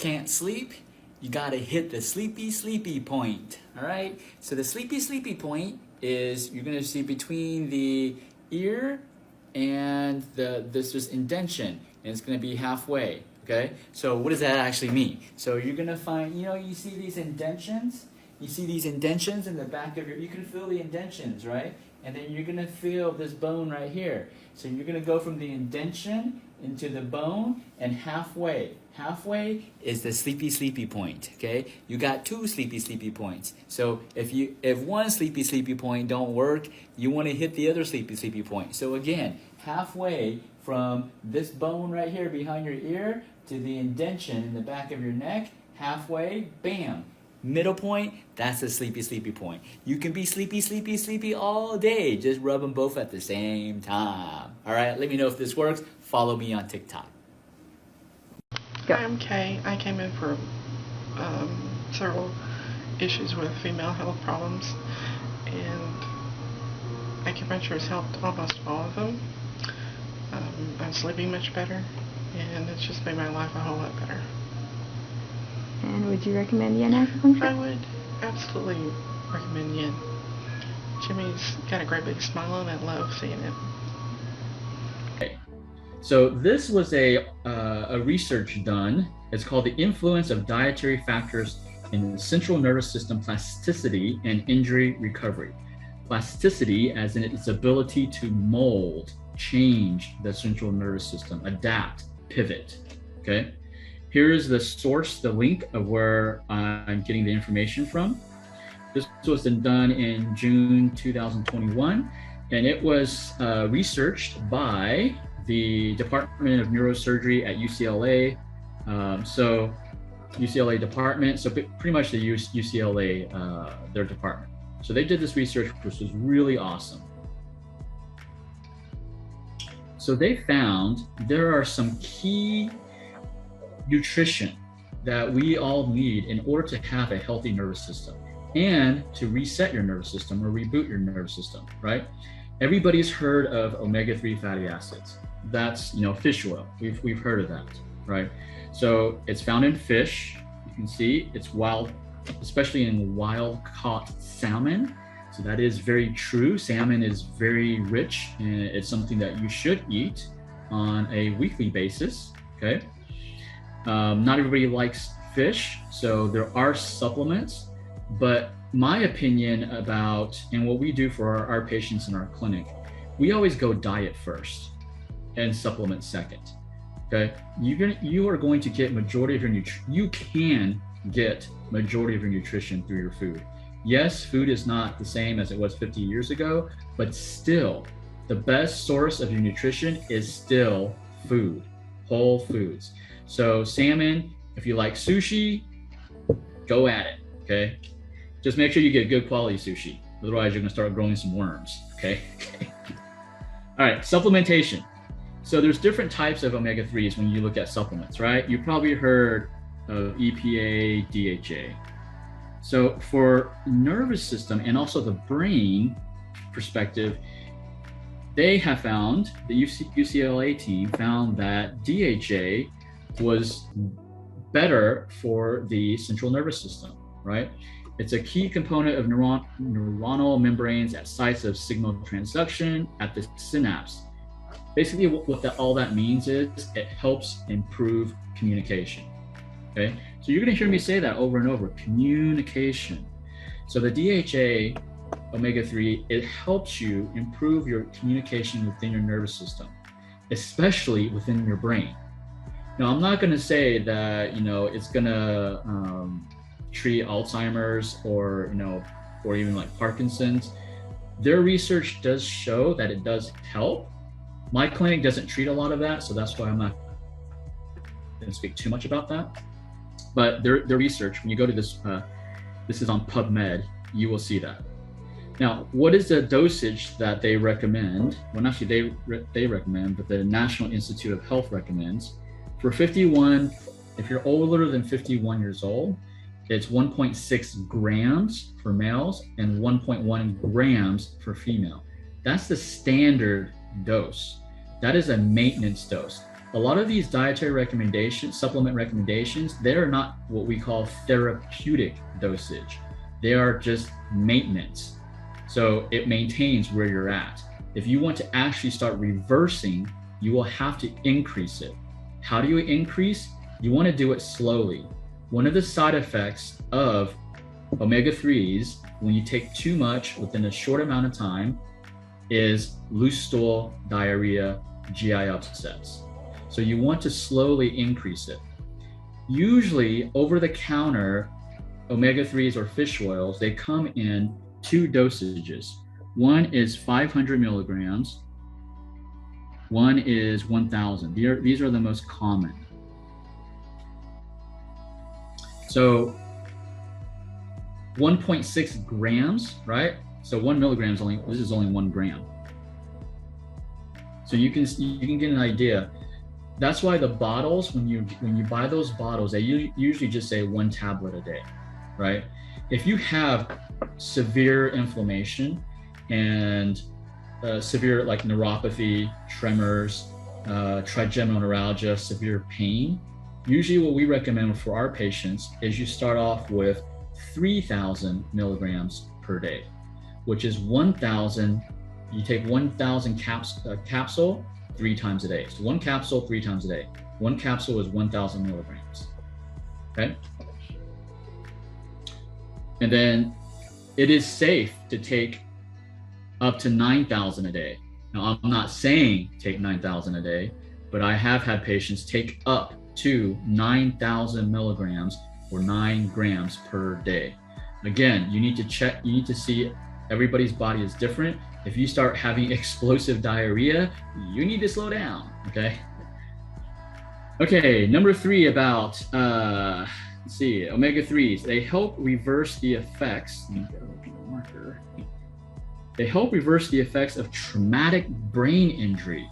can't sleep, you gotta hit the sleepy point, all right? So the sleepy point is, you're gonna see between the ear and this indention, and it's gonna be halfway, okay? So what does that actually mean? So you're gonna find, you see these indentions? You see these indentions in the back of you can feel the indentions, right? And then you're gonna feel this bone right here. So you're gonna go from the indention into the bone, and halfway is the sleepy point, okay? You got two sleepy points. So if one sleepy point don't work, you wanna hit the other sleepy point. So again, halfway from this bone right here behind your ear to the indention in the back of your neck, halfway, bam. Middle point, that's a sleepy point. You can be sleepy all day. Just rub them both at the same time. All right, let me know if this works. Follow me on TikTok. Hi, I'm Kay. I came in for several issues with female health problems, and acupuncture has helped almost all of them. I'm sleeping much better, and it's just made my life a whole lot better. And would you recommend yin acupuncture? I would absolutely recommend yin. Jimmy's got a great big smile and I love seeing it. Okay. So this was a research done. It's called The Influence of Dietary Factors in the Central Nervous System Plasticity and Injury Recovery. Plasticity as in its ability to mold, change the central nervous system, adapt, pivot, okay? Here is the source, the link of where I'm getting the information from. This was done in June 2021, and it was researched by the Department of Neurosurgery at UCLA. So UCLA department, so pretty much the UCLA, their department. So they did this research, which was really awesome. So they found there are some key nutrition that we all need in order to have a healthy nervous system and to reset your nervous system or reboot your nervous system, right? Everybody's heard of omega-3 fatty acids. That's, fish oil. We've heard of that, right? So it's found in fish. You can see it's wild, especially in wild caught salmon. So that is very true. Salmon is very rich, and it's something that you should eat on a weekly basis, okay? Not everybody likes fish, so there are supplements, but my opinion about, and what we do for our patients in our clinic, we always go diet first and supplement second, okay? You are going to get majority of your you can get majority of your nutrition through your food. Yes, food is not the same as it was 50 years ago, but still, the best source of your nutrition is still food, whole foods. So salmon, if you like sushi, go at it, okay? Just make sure you get good quality sushi. Otherwise, you're gonna start growing some worms, okay? All right, supplementation. So there's different types of omega-3s when you look at supplements, right? You probably heard of EPA, DHA. So for nervous system and also the brain perspective, they have found, the UCLA team found that DHA was better for the central nervous system, right? It's a key component of neuronal membranes at sites of signal transduction at the synapse. Basically, all that means is it helps improve communication, okay? So you're gonna hear me say that over and over, communication. So the DHA omega-3, it helps you improve your communication within your nervous system, especially within your brain. Now, I'm not gonna say that, it's gonna treat Alzheimer's or even like Parkinson's. Their research does show that it does help. My clinic doesn't treat a lot of that, so that's why I'm not gonna speak too much about that. But their research, when you go to this, this is on PubMed, you will see that. Now, what is the dosage that they recommend? Well, not actually they recommend, but the National Institute of Health recommends. For 51, if you're older than 51 years old, it's 1.6 grams for males and 1.1 grams for female. That's the standard dose. That is a maintenance dose. a lot of these dietary recommendations, supplement recommendations, they're not what we call therapeutic dosage. They are just maintenance. So it maintains where you're at. If you want to actually start reversing, you will have to increase it. How do you increase? You want to do it slowly. One of the side effects of omega-3s, when you take too much within a short amount of time, is loose stool, diarrhea, GI upsets. So you want to slowly increase it. Usually over-the-counter omega-3s or fish oils, they come in 2 dosages. One is 500 milligrams, one is 1,000. These are the most common. So 1.6 grams, right? So 1 milligram this is only 1 gram. So you can get an idea. That's why the bottles, when you buy those bottles, they usually just say 1 tablet a day, right? If you have severe inflammation and severe like neuropathy, tremors, trigeminal neuralgia, severe pain, usually what we recommend for our patients is you start off with 3,000 milligrams per day, which is 1,000. You take 1,000 capsule 3 times a day. So 1 capsule 3 times a day. 1 capsule is 1,000 milligrams. Okay. And then it is safe to take up to 9,000 a day. Now, I'm not saying take 9,000 a day, but I have had patients take up to 9,000 milligrams or 9 grams per day. Again, you need to check, you need to see everybody's body is different. If you start having explosive diarrhea, you need to slow down, okay? Okay, number 3 about, let's see, omega-3s. They help reverse the effects. They help reverse the effects of traumatic brain injury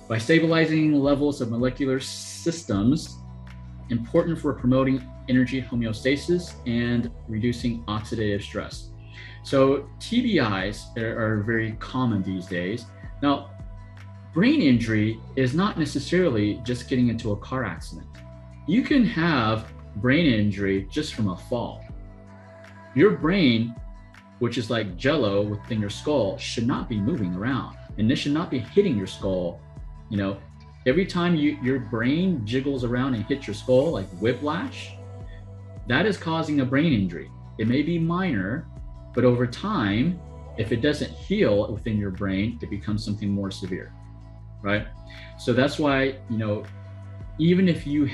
by stabilizing levels of molecular systems important for promoting energy homeostasis and reducing oxidative stress. So TBIs are very common these days. Now, brain injury is not necessarily just getting into a car accident. You can have brain injury just from a fall. Your brain, which is like jello within your skull, should not be moving around, and this should not be hitting your skull. You know, every time your brain jiggles around and hits your skull, like whiplash, that is causing a brain injury. It may be minor, but over time, if it doesn't heal within your brain, it becomes something more severe, right? So that's why, you know, even if you've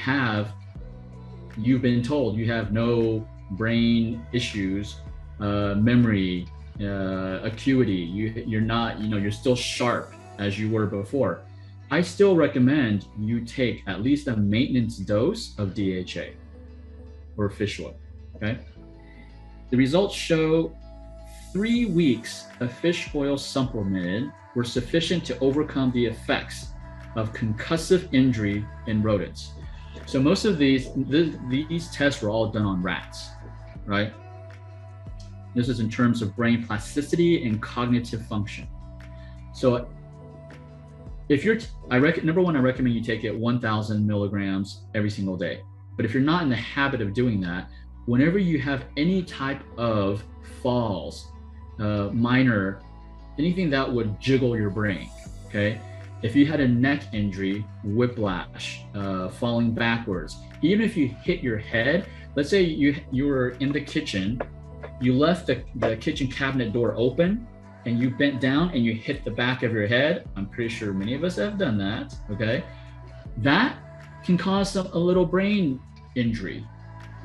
been told you have no brain issues, memory, acuity, you're not, you know, you're still sharp as you were before, I still recommend you take at least a maintenance dose of DHA or fish oil, okay? The results show 3 weeks of fish oil supplemented were sufficient to overcome the effects of concussive injury in rodents. So most of these tests were all done on rats, right? This is in terms of brain plasticity and cognitive function. So if number one, I recommend you take it 1,000 milligrams every single day. But if you're not in the habit of doing that, whenever you have any type of falls, minor, anything that would jiggle your brain, okay? If you had a neck injury, whiplash, falling backwards, even if you hit your head, let's say you were in the kitchen, you left the kitchen cabinet door open and you bent down and you hit the back of your head. I'm pretty sure many of us have done that, okay? That can cause a little brain injury.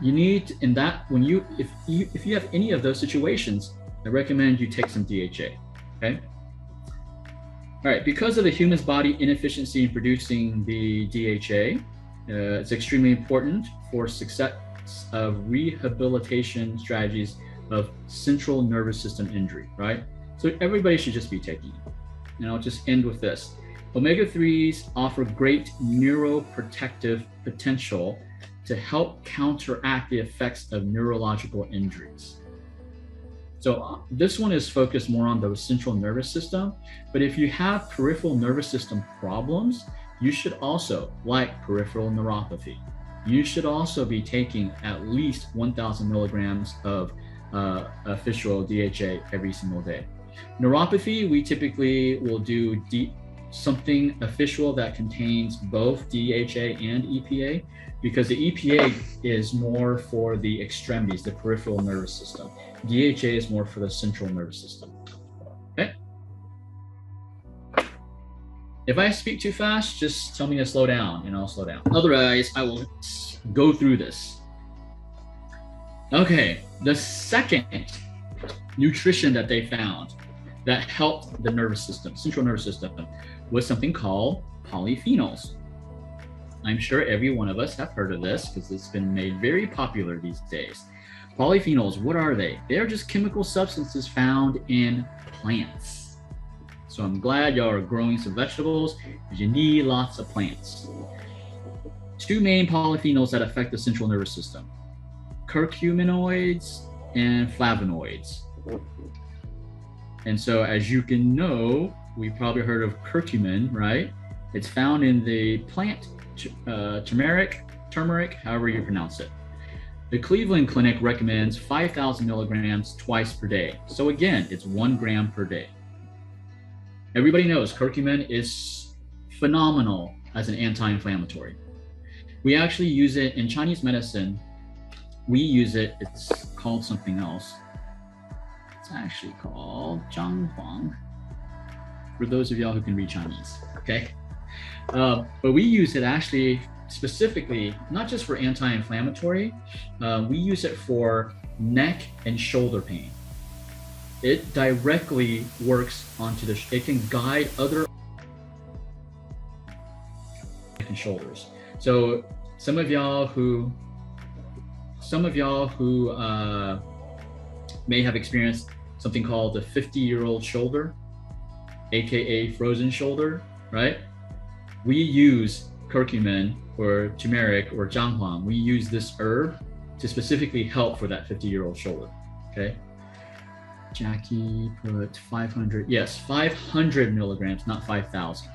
You need, in that, if you have any of those situations, I recommend you take some DHA, okay? All right, because of the human's body inefficiency in producing the DHA, it's extremely important for success of rehabilitation strategies of central nervous system injury, right? So everybody should just be taking it. And I'll just end with this. Omega-3s offer great neuroprotective potential to help counteract the effects of neurological injuries. So this one is focused more on the central nervous system, but if you have peripheral nervous system problems, you should also, like peripheral neuropathy, you should also be taking at least 1,000 milligrams of fish oil DHA every single day. Neuropathy, we typically will do a fish oil that contains both DHA and EPA, because the EPA is more for the extremities, the peripheral nervous system. DHA is more for the central nervous system. Okay. If I speak too fast, just tell me to slow down and I'll slow down. Otherwise, I will go through this. Okay, the second nutrition that they found that helped the nervous system, central nervous system, was something called polyphenols. I'm sure every one of us have heard of this because it's been made very popular these days. Polyphenols, what are they? They're just chemical substances found in plants. So I'm glad y'all are growing some vegetables because you need lots of plants. Two main polyphenols that affect the central nervous system: curcuminoids and flavonoids. And so as you can know, we probably heard of curcumin, right? It's found in the plant turmeric, however you pronounce it. The Cleveland Clinic recommends 5,000 milligrams twice per day. So again, it's 1 gram per day. Everybody knows curcumin is phenomenal as an anti-inflammatory. We actually use it in Chinese medicine. We use it, it's called something else. It's actually called zhanghuang, for those of y'all who can read Chinese, okay? But we use it actually specifically, not just for anti-inflammatory, we use it for neck and shoulder pain. It directly works onto it can guide other neck and shoulders. So some of y'all who may have experienced something called the 50-year-old shoulder, AKA frozen shoulder, right? We use curcumin or turmeric or zhanghuang. We use this herb to specifically help for that 50-year-old shoulder, okay? Jackie put 500, yes, 500 milligrams, not 5,000.